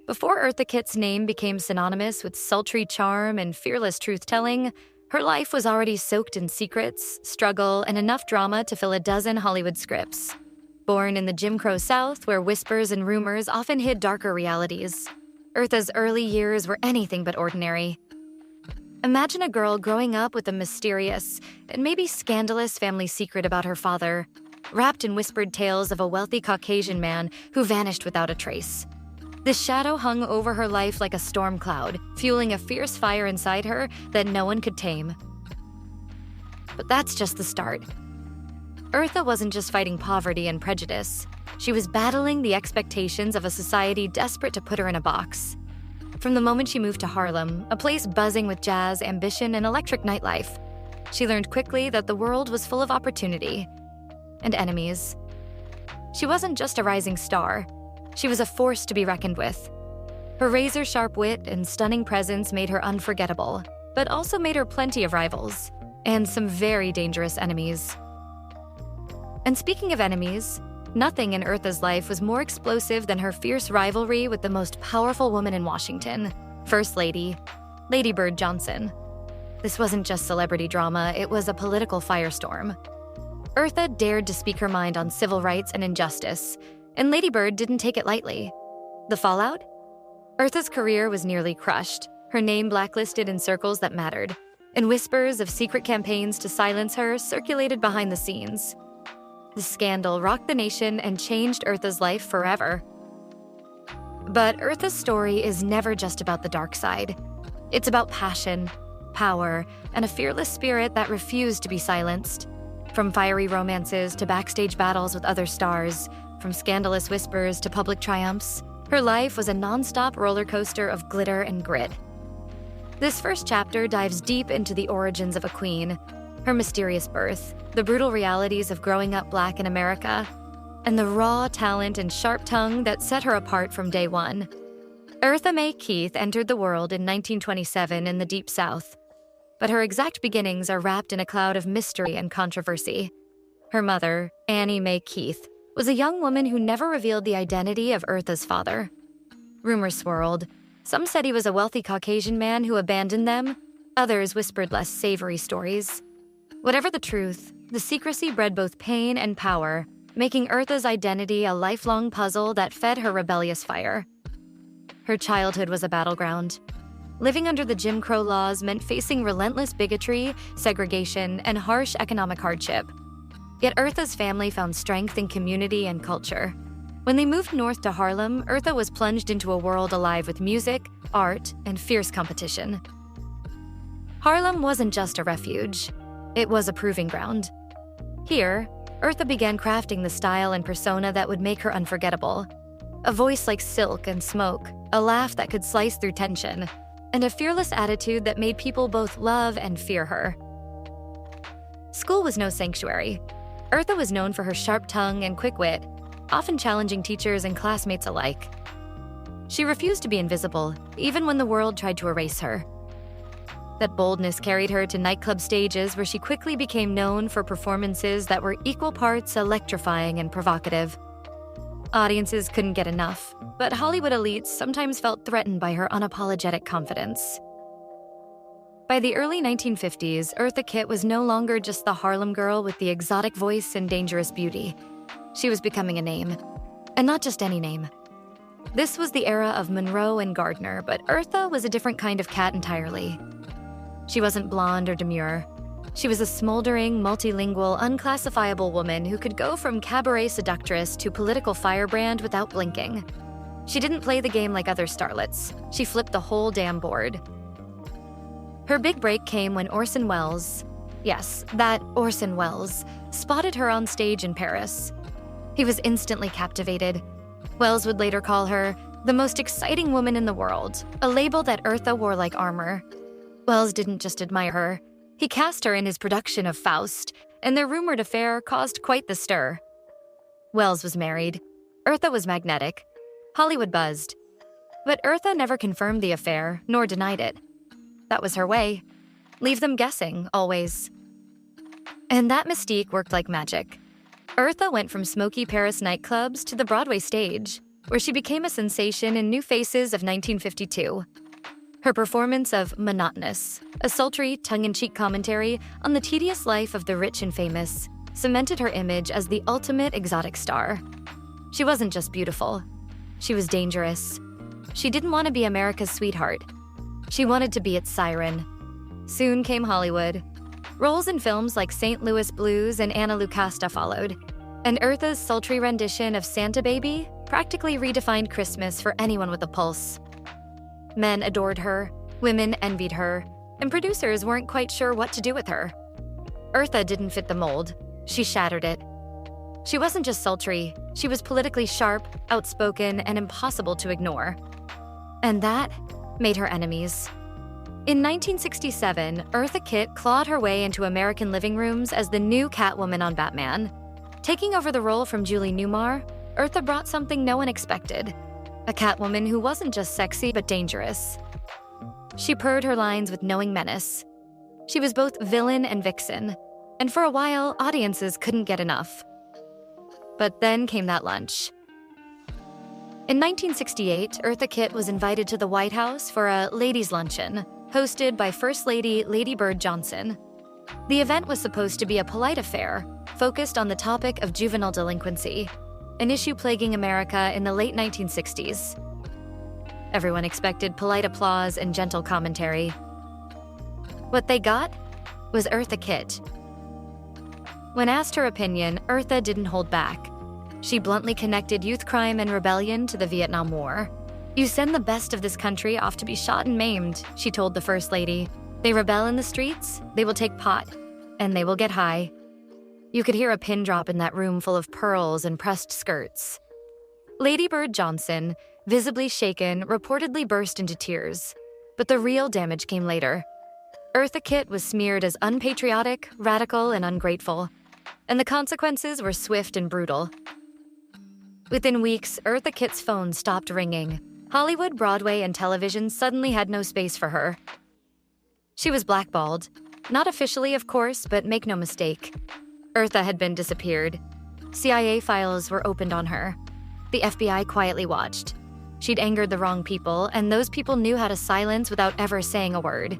Before Eartha Kitt's name became synonymous with sultry charm and fearless truth-telling, her life was already soaked in secrets, struggle, and enough drama to fill a dozen Hollywood scripts. Born in the Jim Crow South, where whispers and rumors often hid darker realities, Eartha's early years were anything but ordinary. Imagine a girl growing up with a mysterious and maybe scandalous family secret about her father, wrapped in whispered tales of a wealthy Caucasian man who vanished without a trace. This shadow hung over her life like a storm cloud, fueling a fierce fire inside her that no one could tame. But that's just the start. Eartha wasn't just fighting poverty and prejudice. She was battling the expectations of a society desperate to put her in a box. From the moment she moved to Harlem, a place buzzing with jazz, ambition, and electric nightlife, she learned quickly that the world was full of opportunity and enemies. She wasn't just a rising star. She was a force to be reckoned with. Her razor-sharp wit and stunning presence made her unforgettable, but also made her plenty of rivals, and some very dangerous enemies. And speaking of enemies, nothing in Eartha's life was more explosive than her fierce rivalry with the most powerful woman in Washington, First Lady, Lady Bird Johnson. This wasn't just celebrity drama, it was a political firestorm. Eartha dared to speak her mind on civil rights and injustice, and Lady Bird didn't take it lightly. The fallout? Eartha's career was nearly crushed, her name blacklisted in circles that mattered, and whispers of secret campaigns to silence her circulated behind the scenes. The scandal rocked the nation and changed Eartha's life forever. But Eartha's story is never just about the dark side. It's about passion, power, and a fearless spirit that refused to be silenced. From fiery romances to backstage battles with other stars, from scandalous whispers to public triumphs, her life was a non-stop roller coaster of glitter and grit. This first chapter dives deep into the origins of a queen, her mysterious birth, the brutal realities of growing up Black in America, and the raw talent and sharp tongue that set her apart from day one. Eartha Mae Keith entered the world in 1927 in the Deep South, but her exact beginnings are wrapped in a cloud of mystery and controversy. Her mother, Annie Mae Keith, was a young woman who never revealed the identity of Eartha's father. Rumors swirled. Some said he was a wealthy Caucasian man who abandoned them. Others whispered less savory stories. Whatever the truth, the secrecy bred both pain and power, making Eartha's identity a lifelong puzzle that fed her rebellious fire. Her childhood was a battleground. Living under the Jim Crow laws meant facing relentless bigotry, segregation, and harsh economic hardship. Yet Eartha's family found strength in community and culture. When they moved north to Harlem, Eartha was plunged into a world alive with music, art, and fierce competition. Harlem wasn't just a refuge. It was a proving ground. Here, Eartha began crafting the style and persona that would make her unforgettable. A voice like silk and smoke, a laugh that could slice through tension, and a fearless attitude that made people both love and fear her. School was no sanctuary. Eartha was known for her sharp tongue and quick wit, often challenging teachers and classmates alike. She refused to be invisible, even when the world tried to erase her. That boldness carried her to nightclub stages where she quickly became known for performances that were equal parts electrifying and provocative. Audiences couldn't get enough, but Hollywood elites sometimes felt threatened by her unapologetic confidence. By the early 1950s, Eartha Kitt was no longer just the Harlem girl with the exotic voice and dangerous beauty. She was becoming a name, and not just any name. This was the era of Monroe and Gardner, but Eartha was a different kind of cat entirely. She wasn't blonde or demure. She was a smoldering, multilingual, unclassifiable woman who could go from cabaret seductress to political firebrand without blinking. She didn't play the game like other starlets. She flipped the whole damn board. Her big break came when Orson Welles, yes, that Orson Welles, spotted her on stage in Paris. He was instantly captivated. Welles would later call her the most exciting woman in the world, a label that Eartha wore like armor. Welles didn't just admire her. He cast her in his production of Faust, and their rumored affair caused quite the stir. Welles was married. Eartha was magnetic. Hollywood buzzed. But Eartha never confirmed the affair, nor denied it. That was her way. Leave them guessing, always. And that mystique worked like magic. Eartha went from smoky Paris nightclubs to the Broadway stage. where she became a sensation in New Faces of 1952. Her performance of Monotonous, a sultry, tongue-in-cheek commentary on the tedious life of the rich and famous, cemented her image as the ultimate exotic star. She wasn't just beautiful. She was dangerous. She didn't want to be America's sweetheart. She wanted to be its siren. Soon came Hollywood. Roles in films like St. Louis Blues and Anna Lucasta followed, and Eartha's sultry rendition of Santa Baby practically redefined Christmas for anyone with a pulse. Men adored her, women envied her, and producers weren't quite sure what to do with her. Eartha didn't fit the mold. She shattered it. She wasn't just sultry, she was politically sharp, outspoken, and impossible to ignore. And that made her enemies. In 1967, Eartha Kitt clawed her way into American living rooms as the new Catwoman on Batman. Taking over the role from Julie Newmar, Eartha brought something no one expected. A Catwoman who wasn't just sexy but dangerous. She purred her lines with knowing menace. She was both villain and vixen, and for a while, audiences couldn't get enough. But then came that lunch. In 1968, Eartha Kitt was invited to the White House for a ladies' luncheon, hosted by First Lady Lady Bird Johnson. The event was supposed to be a polite affair, focused on the topic of juvenile delinquency, an issue plaguing America in the late 1960s. Everyone expected polite applause and gentle commentary. What they got was Eartha Kitt. When asked her opinion, Eartha didn't hold back. She bluntly connected youth crime and rebellion to the Vietnam War. "You send the best of this country off to be shot and maimed," she told the First Lady. "They rebel in the streets, they will take pot, and they will get high." You could hear a pin drop in that room full of pearls and pressed skirts. Lady Bird Johnson, visibly shaken, reportedly burst into tears. But the real damage came later. Eartha Kitt was smeared as unpatriotic, radical, and ungrateful. And the consequences were swift and brutal. Within weeks, Eartha Kitt's phone stopped ringing. Hollywood, Broadway, and television suddenly had no space for her. She was blackballed. Not officially, of course, but make no mistake. Eartha had been disappeared. CIA files were opened on her. The FBI quietly watched. She'd angered the wrong people, and those people knew how to silence without ever saying a word.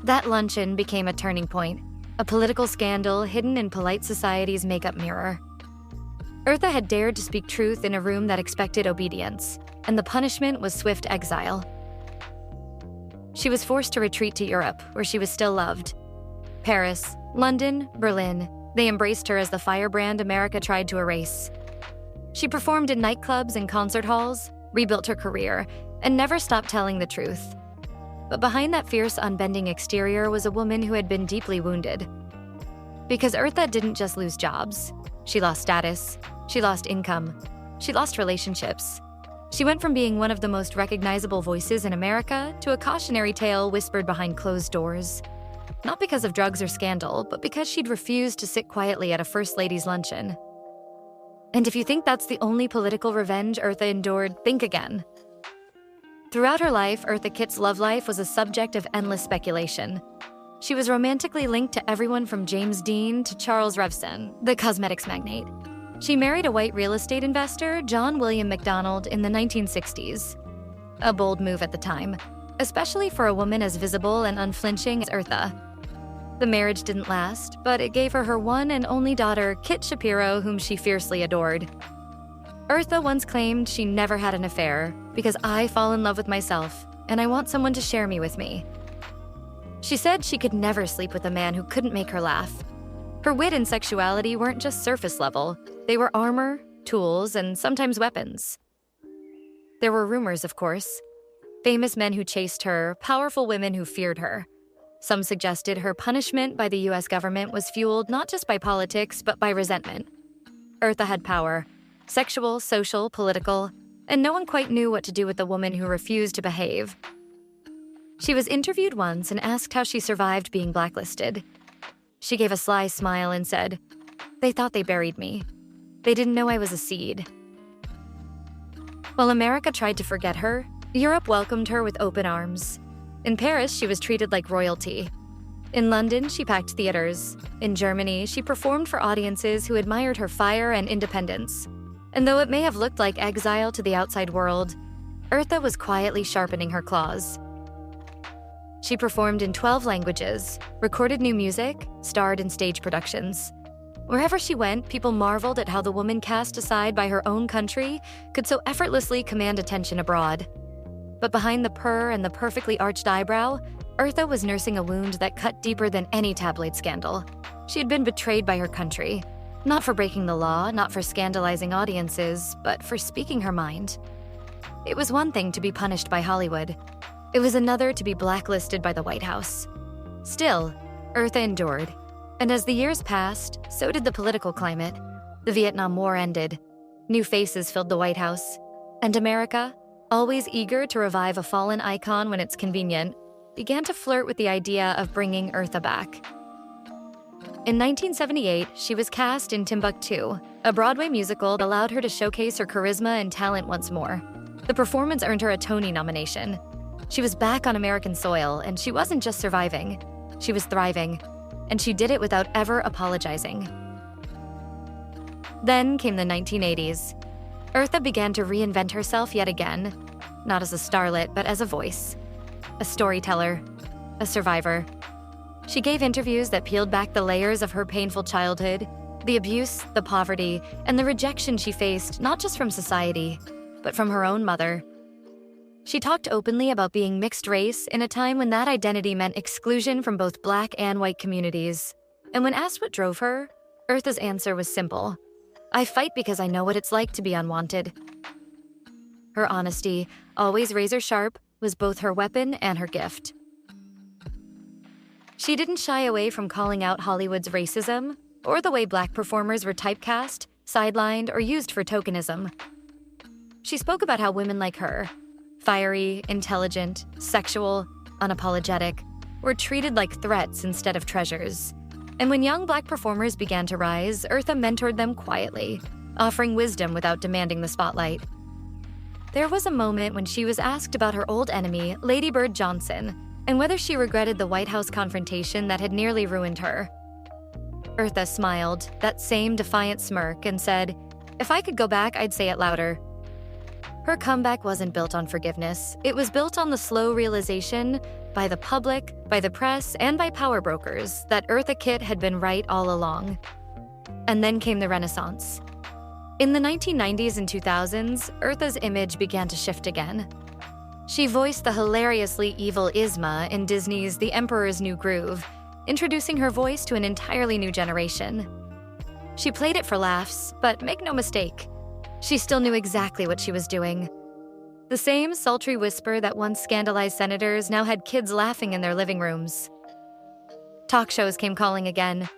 That luncheon became a turning point, a political scandal hidden in polite society's makeup mirror. Eartha had dared to speak truth in a room that expected obedience, and the punishment was swift exile. She was forced to retreat to Europe, where she was still loved. Paris, London, Berlin, they embraced her as the firebrand America tried to erase. She performed in nightclubs and concert halls, rebuilt her career, and never stopped telling the truth. But behind that fierce, unbending exterior was a woman who had been deeply wounded. Because Eartha didn't just lose jobs. She lost status, she lost income, she lost relationships. She went from being one of the most recognizable voices in America to a cautionary tale whispered behind closed doors. Not because of drugs or scandal, but because she'd refused to sit quietly at a First Lady's luncheon. And if you think that's the only political revenge Eartha endured, think again. Throughout her life, Eartha Kitt's love life was a subject of endless speculation. She was romantically linked to everyone from James Dean to Charles Revson, the cosmetics magnate. She married a white real estate investor, John William McDonald, in the 1960s. A bold move at the time, especially for a woman as visible and unflinching as Eartha. The marriage didn't last, but it gave her her one and only daughter, Kit Shapiro, whom she fiercely adored. Eartha once claimed she never had an affair because I fall in love with myself, and I want someone to share me with me. She said she could never sleep with a man who couldn't make her laugh. Her wit and sexuality weren't just surface level. They were armor, tools, and sometimes weapons. There were rumors, of course. Famous men who chased her, powerful women who feared her. Some suggested her punishment by the US government was fueled not just by politics, but by resentment. Eartha had power, sexual, social, political, and no one quite knew what to do with the woman who refused to behave. She was interviewed once and asked how she survived being blacklisted. She gave a sly smile and said, "They thought they buried me. They didn't know I was a seed." While America tried to forget her, Europe welcomed her with open arms. In Paris, she was treated like royalty. In London, she packed theaters. In Germany, she performed for audiences who admired her fire and independence. And though it may have looked like exile to the outside world, Eartha was quietly sharpening her claws. She performed in 12 languages, recorded new music, starred in stage productions. Wherever she went, people marveled at how the woman cast aside by her own country could so effortlessly command attention abroad. But behind the purr and the perfectly arched eyebrow, Eartha was nursing a wound that cut deeper than any tabloid scandal. She had been betrayed by her country, not for breaking the law, not for scandalizing audiences, but for speaking her mind. It was one thing to be punished by Hollywood. It was another to be blacklisted by the White House. Still, Eartha endured. And as the years passed, so did the political climate. The Vietnam War ended. New faces filled the White House. And America, always eager to revive a fallen icon when it's convenient, began to flirt with the idea of bringing Eartha back. In 1978, she was cast in Timbuktu, a Broadway musical that allowed her to showcase her charisma and talent once more. The performance earned her a Tony nomination. She was back on American soil, and she wasn't just surviving. She was thriving, and she did it without ever apologizing. Then came the 1980s. Eartha began to reinvent herself yet again, not as a starlet, but as a voice, a storyteller, a survivor. She gave interviews that peeled back the layers of her painful childhood, the abuse, the poverty, and the rejection she faced not just from society, but from her own mother. She talked openly about being mixed race in a time when that identity meant exclusion from both Black and white communities. And when asked what drove her, Eartha's answer was simple: I fight because I know what it's like to be unwanted. Her honesty, always razor sharp, was both her weapon and her gift. She didn't shy away from calling out Hollywood's racism or the way Black performers were typecast, sidelined, or used for tokenism. She spoke about how women like her, fiery, intelligent, sexual, unapologetic, were treated like threats instead of treasures. And when young Black performers began to rise, Eartha mentored them quietly, offering wisdom without demanding the spotlight. There was a moment when she was asked about her old enemy, Lady Bird Johnson, and whether she regretted the White House confrontation that had nearly ruined her. Eartha smiled, that same defiant smirk, and said, "If I could go back, I'd say it louder." Her comeback wasn't built on forgiveness. It was built on the slow realization, by the public, by the press, and by power brokers, that Eartha Kitt had been right all along. And then came the Renaissance. In the 1990s and 2000s, Eartha's image began to shift again. She voiced the hilariously evil Yzma in Disney's The Emperor's New Groove, introducing her voice to an entirely new generation. She played it for laughs, but make no mistake, she still knew exactly what she was doing. The same sultry whisper that once scandalized senators now had kids laughing in their living rooms. Talk shows came calling again.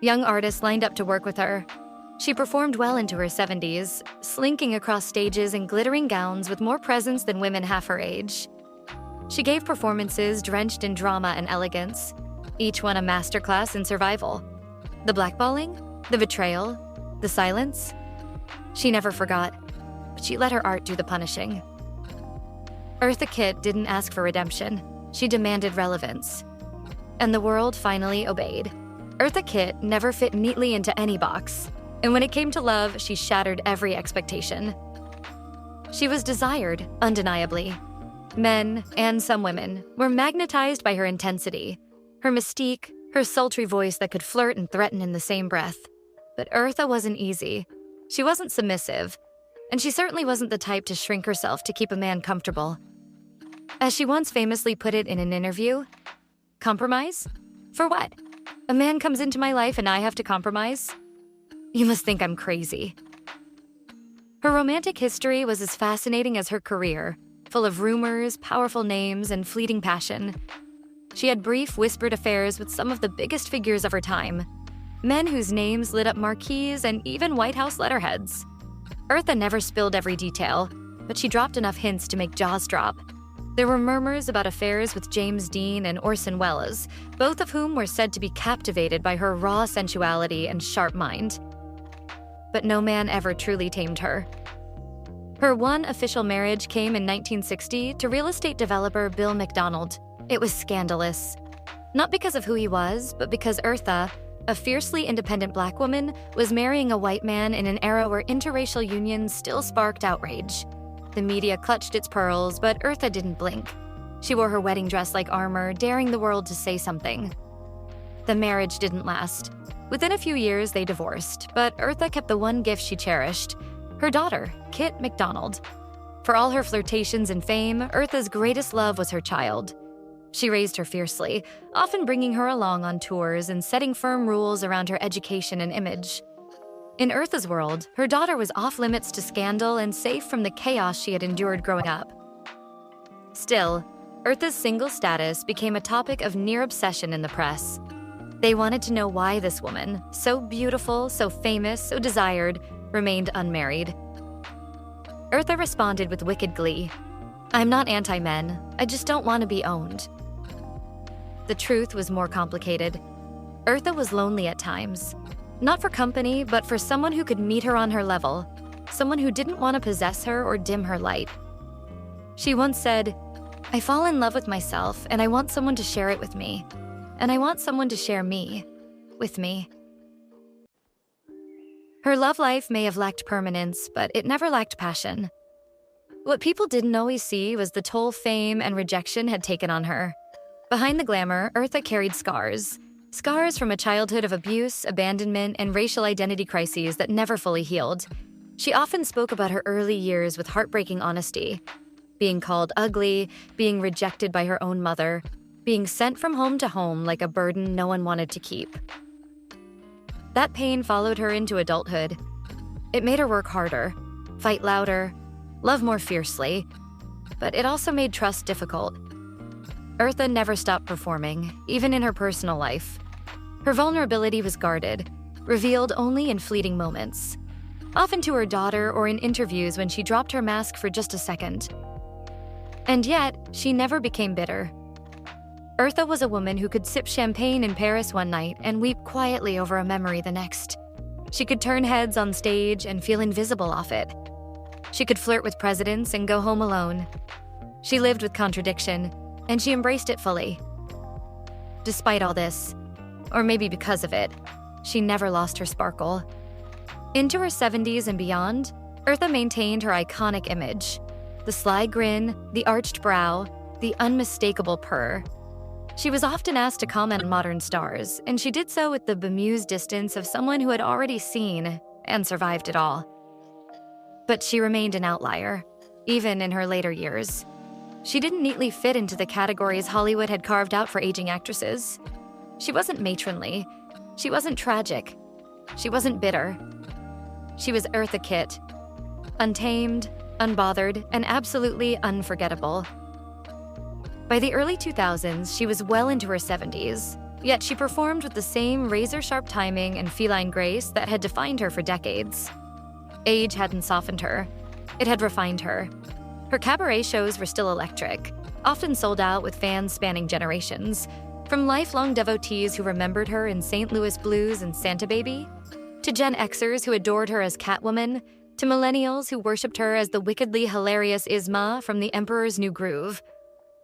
Young artists lined up to work with her. She performed well into her 70s, slinking across stages in glittering gowns with more presence than women half her age. She gave performances drenched in drama and elegance, each one a masterclass in survival. The blackballing, the betrayal, the silence. She never forgot, but she let her art do the punishing. Eartha Kitt didn't ask for redemption. She demanded relevance. And the world finally obeyed. Eartha Kitt never fit neatly into any box. And when it came to love, she shattered every expectation. She was desired, undeniably. Men, and some women, were magnetized by her intensity, her mystique, her sultry voice that could flirt and threaten in the same breath. But Eartha wasn't easy. She wasn't submissive, and she certainly wasn't the type to shrink herself to keep a man comfortable. As she once famously put it in an interview, "Compromise? For what? A man comes into my life and I have to compromise? You must think I'm crazy." Her romantic history was as fascinating as her career, full of rumors, powerful names, and fleeting passion. She had brief, whispered affairs with some of the biggest figures of her time, men whose names lit up marquees and even White House letterheads. Eartha never spilled every detail, but she dropped enough hints to make jaws drop. There were murmurs about affairs with James Dean and Orson Welles, both of whom were said to be captivated by her raw sensuality and sharp mind. But no man ever truly tamed her. Her one official marriage came in 1960 to real estate developer Bill McDonald. It was scandalous. Not because of who he was, but because Eartha, a fiercely independent Black woman, was marrying a white man in an era where interracial unions still sparked outrage. The media clutched its pearls, but Eartha didn't blink. She wore her wedding dress like armor, daring the world to say something. The marriage didn't last. Within a few years, they divorced, but Eartha kept the one gift she cherished: her daughter, Kitt McDonald. For all her flirtations and fame, Eartha's greatest love was her child. She raised her fiercely, often bringing her along on tours and setting firm rules around her education and image. In Eartha's world, her daughter was off-limits to scandal and safe from the chaos she had endured growing up. Still, Eartha's single status became a topic of near obsession in the press. They wanted to know why this woman, so beautiful, so famous, so desired, remained unmarried. Eartha responded with wicked glee. "I'm not anti-men, I just don't want to be owned." The truth was more complicated. Eartha was lonely at times. Not for company, but for someone who could meet her on her level, someone who didn't want to possess her or dim her light. She once said, "I fall in love with myself, and I want someone to share it with me. And I want someone to share me, with me." Her love life may have lacked permanence, but it never lacked passion. What people didn't always see was the toll fame and rejection had taken on her. Behind the glamour, Eartha carried scars. Scars from a childhood of abuse, abandonment, and racial identity crises that never fully healed. She often spoke about her early years with heartbreaking honesty. Being called ugly, being rejected by her own mother, being sent from home to home like a burden no one wanted to keep. That pain followed her into adulthood. It made her work harder, fight louder, love more fiercely, but it also made trust difficult. Eartha never stopped performing, even in her personal life. Her vulnerability was guarded, revealed only in fleeting moments, often to her daughter or in interviews when she dropped her mask for just a second. And yet, she never became bitter. Eartha was a woman who could sip champagne in Paris one night and weep quietly over a memory the next. She could turn heads on stage and feel invisible off it. She could flirt with presidents and go home alone. She lived with contradiction, and she embraced it fully. Despite all this, or maybe because of it, she never lost her sparkle. Into her 70s and beyond, Eartha maintained her iconic image: the sly grin, the arched brow, the unmistakable purr. She was often asked to comment on modern stars, and she did so with the bemused distance of someone who had already seen and survived it all. But she remained an outlier, even in her later years. She didn't neatly fit into the categories Hollywood had carved out for aging actresses. She wasn't matronly. She wasn't tragic. She wasn't bitter. She was Eartha Kitt, untamed, unbothered, and absolutely unforgettable. By the early 2000s, she was well into her 70s, yet she performed with the same razor-sharp timing and feline grace that had defined her for decades. Age hadn't softened her. It had refined her. Her cabaret shows were still electric, often sold out with fans spanning generations, from lifelong devotees who remembered her in St. Louis Blues and Santa Baby, to Gen Xers who adored her as Catwoman, to millennials who worshipped her as the wickedly hilarious Isma from The Emperor's New Groove.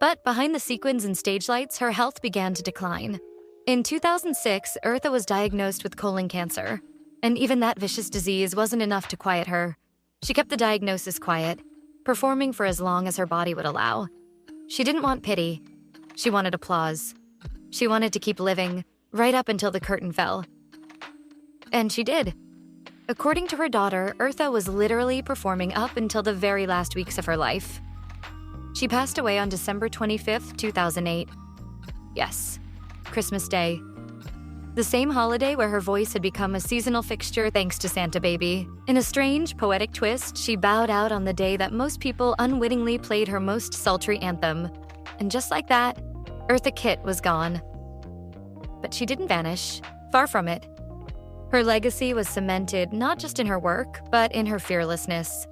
But behind the sequins and stage lights, her health began to decline. In 2006, Eartha was diagnosed with colon cancer, and even that vicious disease wasn't enough to quiet her. She kept the diagnosis quiet, performing for as long as her body would allow. She didn't want pity. She wanted applause. She wanted to keep living, right up until the curtain fell. And she did. According to her daughter, Eartha was literally performing up until the very last weeks of her life. She passed away on December 25th, 2008. Yes, Christmas Day. The same holiday where her voice had become a seasonal fixture thanks to Santa Baby. In a strange, poetic twist, she bowed out on the day that most people unwittingly played her most sultry anthem. And just like that, Eartha Kitt was gone. But she didn't vanish. Far from it. Her legacy was cemented not just in her work, but in her fearlessness.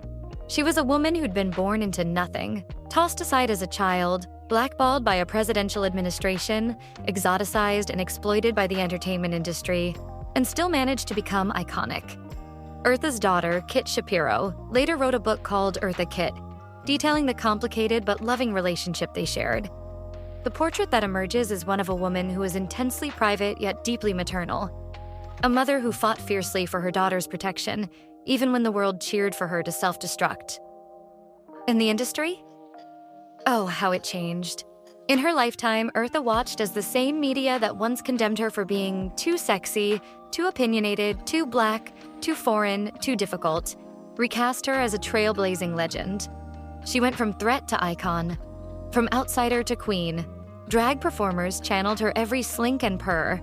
She was a woman who'd been born into nothing, tossed aside as a child, blackballed by a presidential administration, exoticized and exploited by the entertainment industry, and still managed to become iconic. Eartha's daughter, Kit Shapiro, later wrote a book called Eartha Kitt, detailing the complicated but loving relationship they shared. The portrait that emerges is one of a woman who is intensely private yet deeply maternal, A mother who fought fiercely for her daughter's protection, even when the world cheered for her to self-destruct. In the industry? Oh, how it changed. In her lifetime, Eartha watched as the same media that once condemned her for being too sexy, too opinionated, too black, too foreign, too difficult, recast her as a trailblazing legend. She went from threat to icon, from outsider to queen. Drag performers channeled her every slink and purr.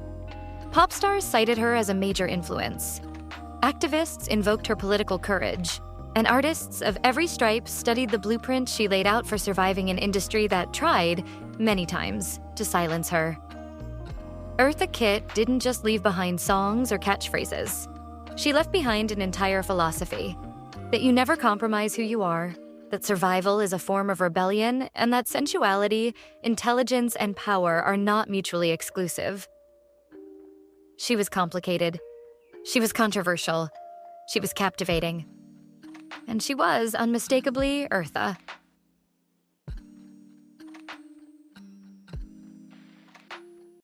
Pop stars cited her as a major influence. Activists invoked her political courage, and artists of every stripe studied the blueprint she laid out for surviving an industry that tried, many times, to silence her. Eartha Kitt didn't just leave behind songs or catchphrases. She left behind an entire philosophy: that you never compromise who you are, that survival is a form of rebellion, and that sensuality, intelligence, and power are not mutually exclusive. She was complicated. She was controversial. She was captivating. And she was, unmistakably, Eartha.